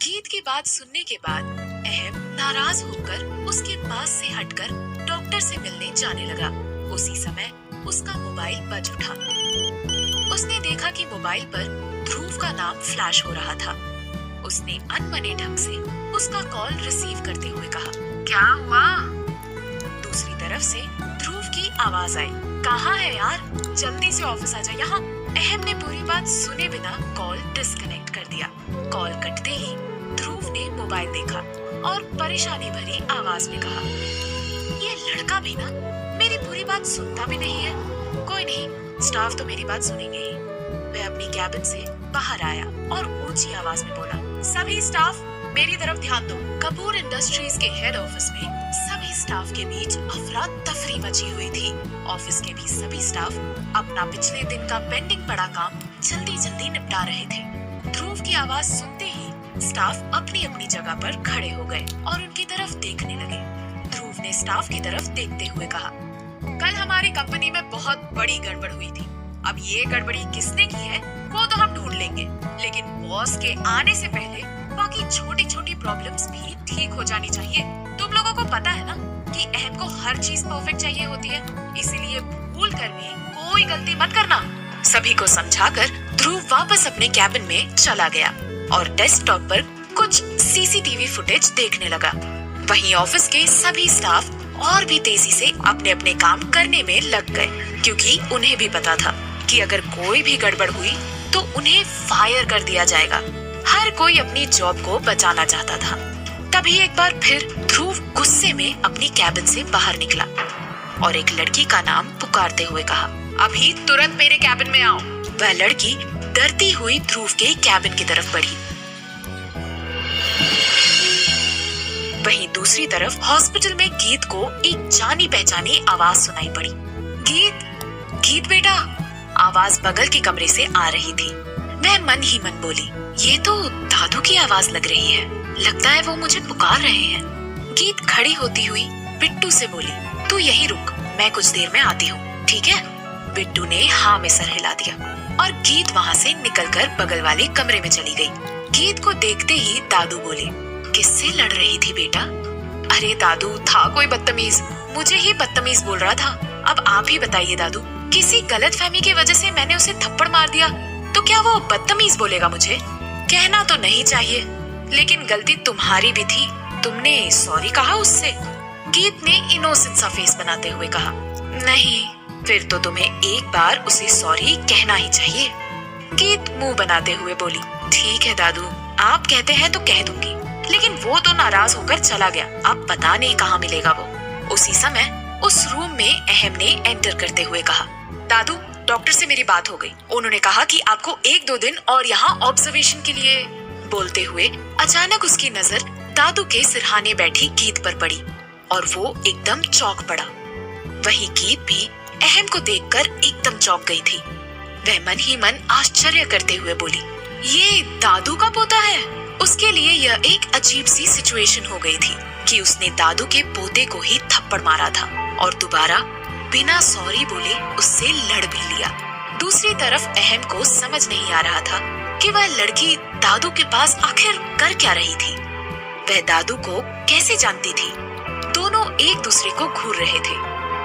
गीत की बात सुनने के बाद अहम नाराज होकर उसके पास से हटकर डॉक्टर से मिलने जाने लगा। उसी समय उसका मोबाइल बज उठा। उसने देखा कि मोबाइल पर ध्रुव का नाम फ्लैश हो रहा था। उसने अनमने ढंग से उसका कॉल रिसीव करते हुए कहा, क्या हुआ? दूसरी तरफ से ध्रुव की आवाज आई, कहाँ है यार, जल्दी से ऑफिस आ जा यहाँ। अहम ने पूरी बात सुने बिना कॉल डिस्कनेक्ट कर दिया। कॉल कटते ही ध्रुव ने मोबाइल देखा और परेशानी भरी आवाज में कहा, ये लड़का भी ना मेरी पूरी बात सुनता भी नहीं है। कोई नहीं, स्टाफ तो मेरी बात सुनेंगे ही। वह अपनी कैबिन से बाहर आया और ऊंची आवाज में बोला, सभी स्टाफ मेरी तरफ ध्यान दो। कपूर इंडस्ट्रीज के हेड ऑफिस में सभी स्टाफ के बीच अफरा तफरी मची हुई थी। ऑफिस के भी सभी स्टाफ अपना पिछले दिन का पेंडिंग पड़ा काम जल्दी जल्दी निपटा रहे थे। ध्रुव की आवाज सुनते ही स्टाफ अपनी अपनी जगह पर खड़े हो गए और उनकी तरफ देखने लगे। ध्रुव ने स्टाफ की तरफ देखते हुए कहा, कल हमारी कंपनी में बहुत बड़ी गड़बड़ हुई थी। अब ये गड़बड़ी किसने की है वो तो हम ढूंढ लेंगे, लेकिन बॉस के आने से पहले बाकी छोटी छोटी प्रॉब्लम्स भी ठीक हो जानी चाहिए। तुम लोगों को पता है ना कि अहम को हर चीज परफेक्ट चाहिए होती है, इसीलिए भूल कर भी कोई गलती मत करना। सभी को समझाकर ध्रुव वापस अपने कैबिन में चला गया और डेस्कटॉप पर कुछ सीसीटीवी फुटेज देखने लगा। वहीं ऑफिस के सभी स्टाफ और भी तेजी से अपने अपने काम करने में लग गए, क्योंकि उन्हें भी पता था कि अगर कोई भी गड़बड़ हुई तो उन्हें फायर कर दिया जाएगा। हर कोई अपनी जॉब को बचाना चाहता था। तभी एक बार फिर ध्रुव गुस्से में अपनी कैबिन से बाहर निकला और एक लड़की का नाम पुकारते हुए कहा, अभी तुरंत मेरे कैबिन में आओ। वह लड़की डरती हुई ध्रुव के कैबिन की तरफ बढ़ी। वहीं दूसरी तरफ हॉस्पिटल में गीत को एक जानी पहचानी आवाज सुनाई पड़ी। गीत, गीत बेटा। आवाज बगल के कमरे से आ रही थी। वह मन ही मन बोली, ये तो दादू की आवाज लग रही है, लगता है वो मुझे पुकार रहे हैं। गीत खड़ी होती हुई बिट्टू से बोली, तू यहीं रुक, मैं कुछ देर में आती हूँ, ठीक है? बिट्टू ने हाँ में सर हिला दिया और गीत वहाँ से निकलकर बगल वाले कमरे में चली गई। गीत को देखते ही दादू बोले, किससे लड़ रही थी बेटा? अरे दादू, था कोई बदतमीज, मुझे ही बदतमीज बोल रहा था। अब आप ही बताइए दादू, किसी गलतफहमी की वजह से मैंने उसे थप्पड़ मार दिया तो क्या वो बदतमीज बोलेगा मुझे? कहना तो नहीं चाहिए, लेकिन गलती तुम्हारी भी थी, तुमने सॉरी कहा उससे। गीत ने इनोसेंट सा फेस बनाते हुए कहा, नहीं, फिर तो तुम्हें एक बार उसे सॉरी कहना ही चाहिए। गीत मुंह बनाते हुए बोली, ठीक है दादू, आप कहते हैं तो कह दूंगी, लेकिन वो तो नाराज होकर चला गया, अब पता नहीं कहाँ मिलेगा वो। उसी समय उस रूम में अहम ने एंटर करते हुए कहा, दादू, डॉक्टर से मेरी बात हो गई, उन्होंने कहा कि आपको 1-2 दिन और यहाँ ऑब्जर्वेशन के लिए। बोलते हुए अचानक उसकी नजर दादू के सिरहाने बैठी गीत पर पड़ी और वो एकदम चौंक पड़ा। वही गीत भी अहम को देखकर एकदम चौंक गई थी। वह मन ही मन आश्चर्य करते हुए बोली, ये दादू का पोता है। उसके लिए यह एक अजीब सी सिचुएशन हो गई थी कि उसने दादू के पोते को ही थप्पड़ मारा था और दोबारा बिना सॉरी बोले उससे लड़ भी लिया। दूसरी तरफ अहम को समझ नहीं आ रहा था कि वह लड़की दादू के पास आखिर कर क्या रही थी। वह दादू को कैसे जानती थी? दोनों एक दूसरे को घूर रहे थे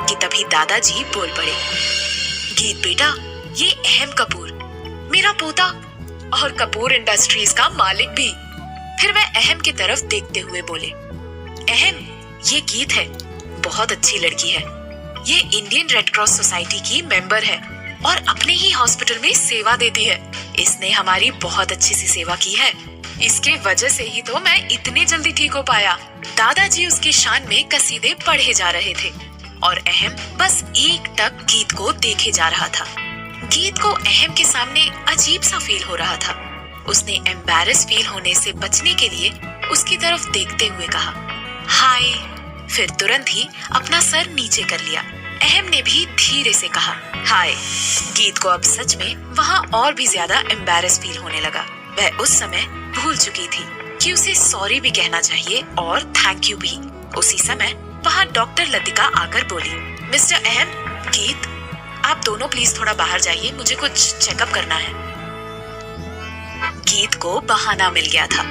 कि तभी दादाजी बोल पड़े, गीत बेटा, ये अहम कपूर, मेरा पोता और कपूर इंडस्ट्रीज का मालिक भी। फिर वह अहम की तरफ देखते हुए बोले, अहम, ये गीत है, बहुत अच्छी लड़की है। ये इंडियन रेड क्रॉस सोसाइटी की मेंबर है और अपने ही हॉस्पिटल में सेवा देती है। इसने हमारी बहुत अच्छी सी सेवा की है, इसके वजह से ही तो मैं इतने जल्दी ठीक हो पाया। दादाजी उसकी शान में कसीदे पढ़े जा रहे थे और अहम बस एक टक गीत को देखे जा रहा था। गीत को अहम के सामने अजीब सा फील हो रहा था। उसने एम्बैरेस फील होने से बचने के लिए उसकी तरफ देखते हुए कहा, हाय। फिर तुरंत ही अपना सर नीचे कर लिया। अहम ने भी धीरे से कहा, हाय। गीत को अब सच में वहाँ और भी ज्यादा एम्बैरेस फील होने लगा। वह उस समय भूल चुकी थी कि उसे सॉरी भी कहना चाहिए और थैंक यू भी। उसी समय वहाँ डॉक्टर लतिका आकर बोली, मिस्टर अहम, गीत, आप दोनों प्लीज थोड़ा बाहर जाइए, मुझे कुछ चेकअप करना है। गीत को बहाना मिल गया था।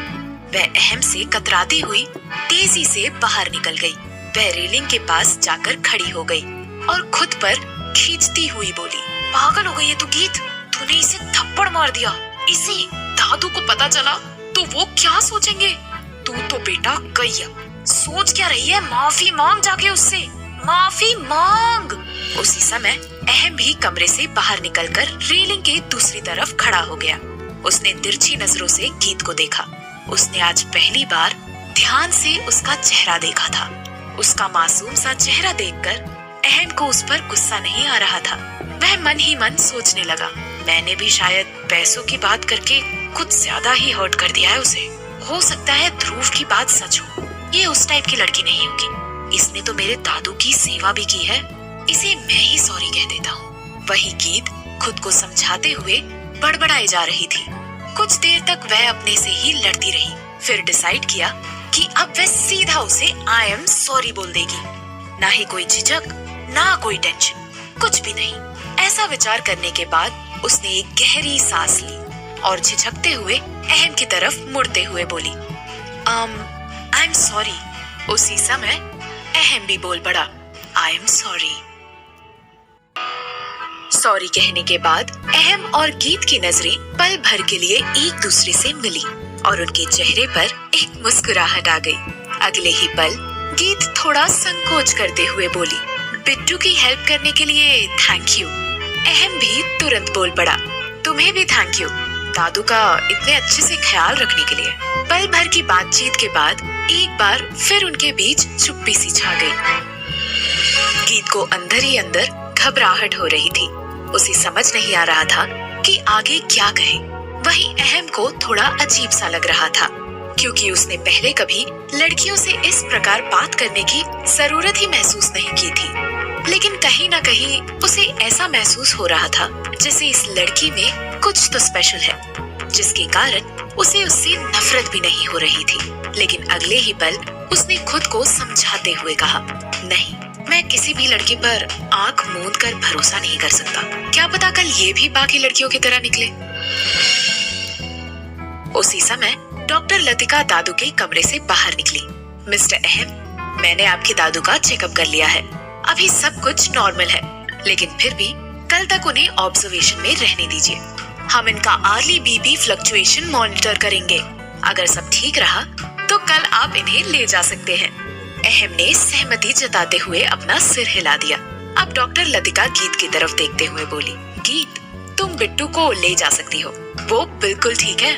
वह अहम से कतराती हुई तेजी से बाहर निकल गई। वह रेलिंग के पास जाकर खड़ी हो गई और खुद पर खींचती हुई बोली, पागल हो गई है तू गीत, तूने इसे थप्पड़ मार दिया। इसे दादू को पता चला तो वो क्या सोचेंगे? तू तो बेटा गैया, सोच क्या रही है? माफी मांग जाके उससे, माफी मांग। उसी समय अहम भी कमरे से बाहर निकलकर रेलिंग के दूसरी तरफ खड़ा हो गया। उसने तिरछी नजरों से गीत को देखा। उसने आज पहली बार ध्यान से उसका चेहरा देखा था। उसका मासूम सा चेहरा देखकर अहम को उस पर गुस्सा नहीं आ रहा था। वह मन ही मन सोचने लगा, मैंने भी शायद पैसों की बात करके कुछ ज्यादा ही हर्ट कर दिया है उसे। हो सकता है ध्रुव की बात सच हो, ये उस टाइप की लड़की नहीं होगी। इसने तो मेरे दादू की सेवा भी की है, इसे मैं ही सॉरी कह देता हूँ। वही गीत खुद को समझाते हुए बड़बड़ाई जा रही थी। कुछ देर तक वह अपने से ही लड़ती रही, फिर डिसाइड किया कि अब वह सीधा उसे आई एम सॉरी बोल देगी। ना ही कोई झिझक, ना कोई टेंशन, कुछ भी नहीं। ऐसा विचार करने के बाद उसने एक गहरी सांस ली और झिझकते हुए अहम की तरफ मुड़ते हुए बोली, आई एम सॉरी। उसी समय अहम भी बोल पड़ा, आई एम सॉरी। सॉरी कहने के बाद अहम और गीत की नजरें पल भर के लिए एक दूसरे से मिली और उनके चेहरे पर एक मुस्कुराहट आ गई। अगले ही पल गीत थोड़ा संकोच करते हुए बोली, बिट्टू की हेल्प करने के लिए थैंक यू। अहम भी तुरंत बोल पड़ा, तुम्हें भी थैंक यू, दादू का इतने अच्छे से ख्याल रखने के लिए। पल भर की बातचीत के बाद एक बार फिर उनके बीच चुप्पी सी छा गई। गीत को अंदर ही अंदर घबराहट हो रही थी। उसे समझ नहीं आ रहा था कि आगे क्या कहे। वहीं अहम को थोड़ा अजीब सा लग रहा था, क्योंकि उसने पहले कभी लड़कियों से इस प्रकार बात करने की जरूरत ही महसूस नहीं की थी। लेकिन कहीं न कहीं उसे ऐसा महसूस हो रहा था जैसे इस लड़की में कुछ तो स्पेशल है, जिसके कारण उसे उससे नफरत भी नहीं हो रही थी। लेकिन अगले ही पल उसने खुद को समझाते हुए कहा, नहीं, मैं किसी भी लड़की पर आंख मूंद कर भरोसा नहीं कर सकता। क्या पता कल ये भी बाकी लड़कियों की तरह निकले। उसी समय डॉक्टर लतिका दादू के कमरे से बाहर निकली। मिस्टर अहम, मैंने आपके दादू का चेकअप कर लिया है। अभी सब कुछ नॉर्मल है, लेकिन फिर भी कल तक उन्हें ऑब्जर्वेशन में रहने दीजिए। हम इनका अर्ली बीपी फ्लक्चुएशन मॉनिटर करेंगे। अगर सब ठीक रहा तो कल आप इन्हें ले जा सकते हैं। अहम ने सहमति जताते हुए अपना सिर हिला दिया। अब डॉक्टर लतिका गीत की तरफ देखते हुए बोली, गीत, तुम बिट्टू को ले जा सकती हो, वो बिल्कुल ठीक है।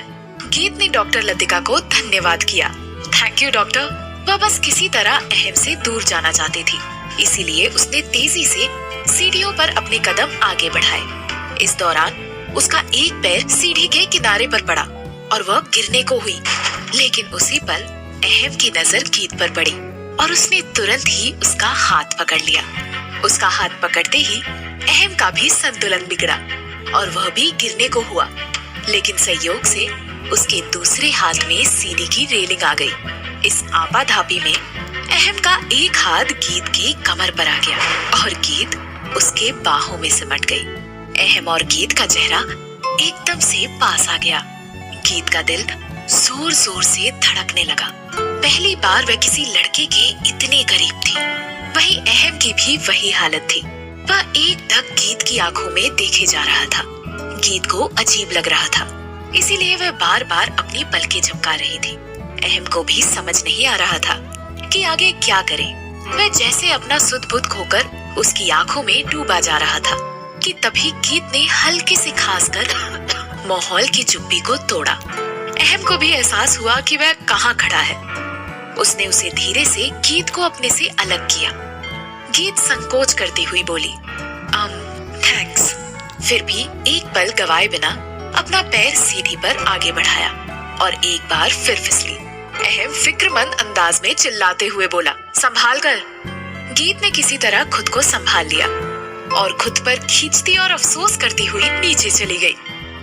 गीत ने डॉक्टर लतिका को धन्यवाद किया। Thank you doctor. वह बस किसी तरह अहम से दूर जाना चाहती थी, इसीलिए उसने तेजी से सीढ़ियों पर अपने कदम आगे बढ़ाए। इस दौरान उसका एक पैर सीढ़ी के किनारे पर पड़ा और वह गिरने को हुई। लेकिन उसी पल अहम की नजर गीत पर पड़ी और उसने तुरंत ही उसका हाथ पकड़ लिया। उसका हाथ पकड़ते ही अहम का भी संतुलन बिगड़ा और वह भी गिरने को हुआ। लेकिन संयोग से उसके दूसरे हाथ में सीढ़ी की रेलिंग आ गई। इस आपाधापी में अहम का एक हाथ गीत की कमर पर आ गया और गीत उसके बाहों में सिमट गई। अहम और गीत का चेहरा एकदम से पास आ गया। गीत का दिल जोर जोर से धड़कने लगा। पहली बार वह किसी लड़के के इतने करीब थी। वहीं अहम की भी वही हालत थी। वह एकटक गीत की आंखों में देखे जा रहा था। गीत को अजीब लग रहा था, इसीलिए वह बार बार अपनी पलकें झपका रही थी। अहम को भी समझ नहीं आ रहा था कि आगे क्या करे। वह जैसे अपना सुध बुध खोकर उसकी आंखों में डूबा जा रहा था कि तभी गीत ने हल्के से खांसकर माहौल की चुप्पी को तोड़ा। अहम को भी एहसास हुआ कि वह कहाँ खड़ा है। उसने उसे धीरे से गीत को अपने से अलग किया। गीत संकोच करती हुई बोली, थैंक्स। फिर भी एक पल गवाए बिना अपना पैर सीढ़ी पर आगे बढ़ाया और एक बार फिर फिसली। अहम फिक्रमंद अंदाज में चिल्लाते हुए बोला, संभाल कर। गीत ने किसी तरह खुद को संभाल लिया और खुद पर खींचती और अफसोस करती हुई नीचे चली गई।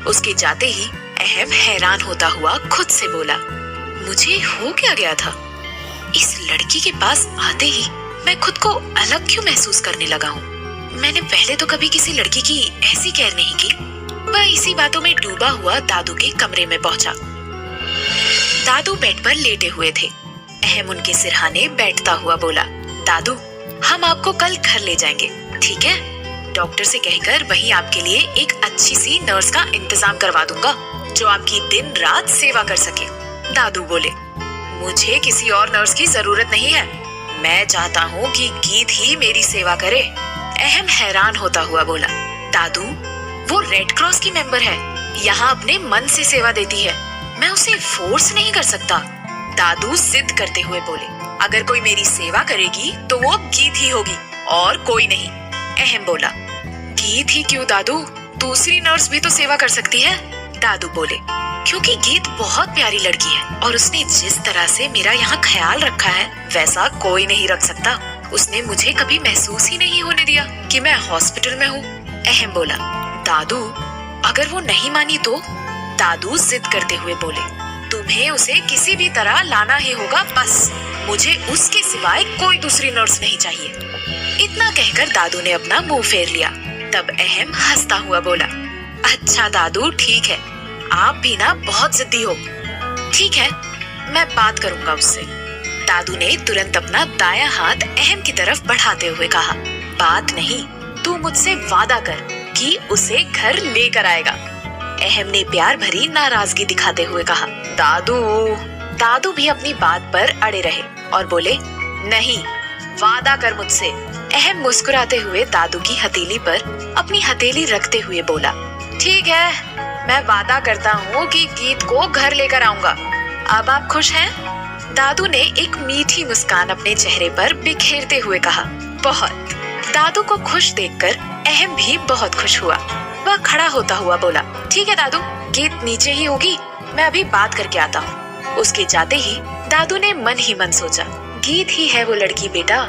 उसके जाते ही अहम हैरान होता हुआ खुद से बोला, मुझे हो क्या गया था? इस लड़की के पास आते ही मैं खुद को अलग क्यों महसूस करने लगा हूँ? मैंने पहले तो कभी किसी लड़की की ऐसी केयर नहीं की। वह इसी बातों में डूबा हुआ दादू के कमरे में पहुंचा। दादू बेड पर लेटे हुए थे। अहम उनके सिरहाने बैठता हुआ बोला, दादू हम आपको कल घर ले जाएंगे, ठीक है? डॉक्टर से कहकर वहीं आपके लिए एक अच्छी सी नर्स का इंतजाम करवा दूंगा जो आपकी दिन रात सेवा कर सके। दादू बोले, मुझे किसी और नर्स की जरूरत नहीं है, मैं चाहता हूँ कि गीत ही मेरी सेवा करे। अहम हैरान होता हुआ बोला, दादू वो रेड क्रॉस की मेंबर है, यहाँ अपने मन से सेवा देती है, मैं उसे फोर्स नहीं कर सकता। दादू जिद करते हुए बोले, अगर कोई मेरी सेवा करेगी तो वो गीत ही होगी और कोई नहीं। अहम बोला, गीत ही क्यों दादू, दूसरी नर्स भी तो सेवा कर सकती है। दादू बोले, क्योंकि गीत बहुत प्यारी लड़की है और उसने जिस तरह से मेरा यहाँ ख्याल रखा है वैसा कोई नहीं रख सकता। उसने मुझे कभी महसूस ही नहीं होने दिया कि मैं हॉस्पिटल में हूँ। अहम बोला, दादू अगर वो नहीं मानी तो? दादू जिद करते हुए बोले, तुम्हें उसे किसी भी तरह लाना ही होगा, बस मुझे उसके सिवाय कोई दूसरी नर्स नहीं चाहिए। इतना कहकर दादू ने अपना मुंह फेर लिया। तब अहम हंसता हुआ बोला, अच्छा दादू ठीक है, आप भी ना बहुत जिद्दी हो। ठीक है, मैं बात करूंगा उससे। दादू ने तुरंत अपना दायां हाथ अहम की तरफ बढ़ाते हुए कहा, बात नहीं, तू मुझसे वादा कर कि उसे घर लेकर आएगा। अहम ने प्यार भरी नाराजगी दिखाते हुए कहा, दादू भी अपनी बात पर अड़े रहे और बोले, नहीं, वादा कर मुझसे। अहम मुस्कुराते हुए दादू की हथेली पर अपनी हथेली रखते हुए बोला, ठीक है, मैं वादा करता हूँ कि गीत को घर लेकर आऊंगा। अब आप खुश हैं? दादू ने एक मीठी मुस्कान अपने चेहरे पर बिखेरते हुए कहा, बहुत। दादू को खुश देखकर अहम भी बहुत खुश हुआ। वह खड़ा होता हुआ बोला, ठीक है दादू, गीत नीचे ही होगी, मैं अभी बात करके आता हूँ। उसके जाते ही दादू ने मन ही मन सोचा, गीत ही है वो लड़की बेटा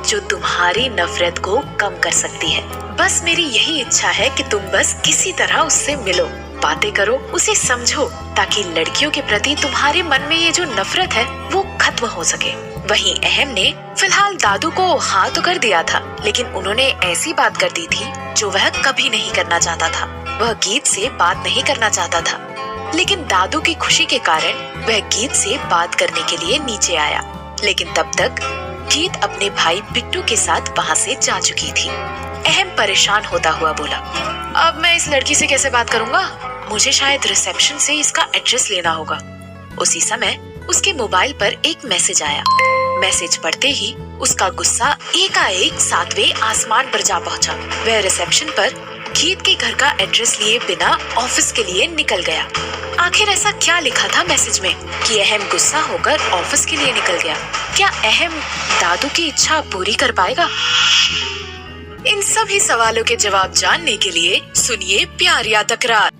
जो तुम्हारी नफरत को कम कर सकती है। बस मेरी यही इच्छा है कि तुम बस किसी तरह उससे मिलो, बातें करो, उसे समझो, ताकि लड़कियों के प्रति तुम्हारे मन में ये जो नफरत है वो खत्म हो सके। वहीं अहम ने फिलहाल दादू को हाँ तो कर दिया था, लेकिन उन्होंने ऐसी बात कर दी थी जो वह कभी नहीं करना चाहता था। वह गीत से बात नहीं करना चाहता था, लेकिन दादू की खुशी के कारण वह गीत से बात करने के लिए नीचे आया। लेकिन तब तक गीत अपने भाई बिट्टू के साथ वहाँ से जा चुकी थी। अहम परेशान होता हुआ बोला, अब मैं इस लड़की से कैसे बात करूँगा? मुझे शायद रिसेप्शन से इसका एड्रेस लेना होगा। उसी समय उसके मोबाइल पर एक मैसेज आया। मैसेज पढ़ते ही उसका गुस्सा एकाएक 7वें आसमान पर जा पहुंचा। वह रिसेप्शन पर गीत के घर का एड्रेस लिए बिना ऑफिस के लिए निकल गया। आखिर ऐसा क्या लिखा था मैसेज में कि अहम गुस्सा होकर ऑफिस के लिए निकल गया? क्या अहम दादू की इच्छा पूरी कर पाएगा? इन सभी सवालों के जवाब जानने के लिए सुनिए प्यार या तकरार।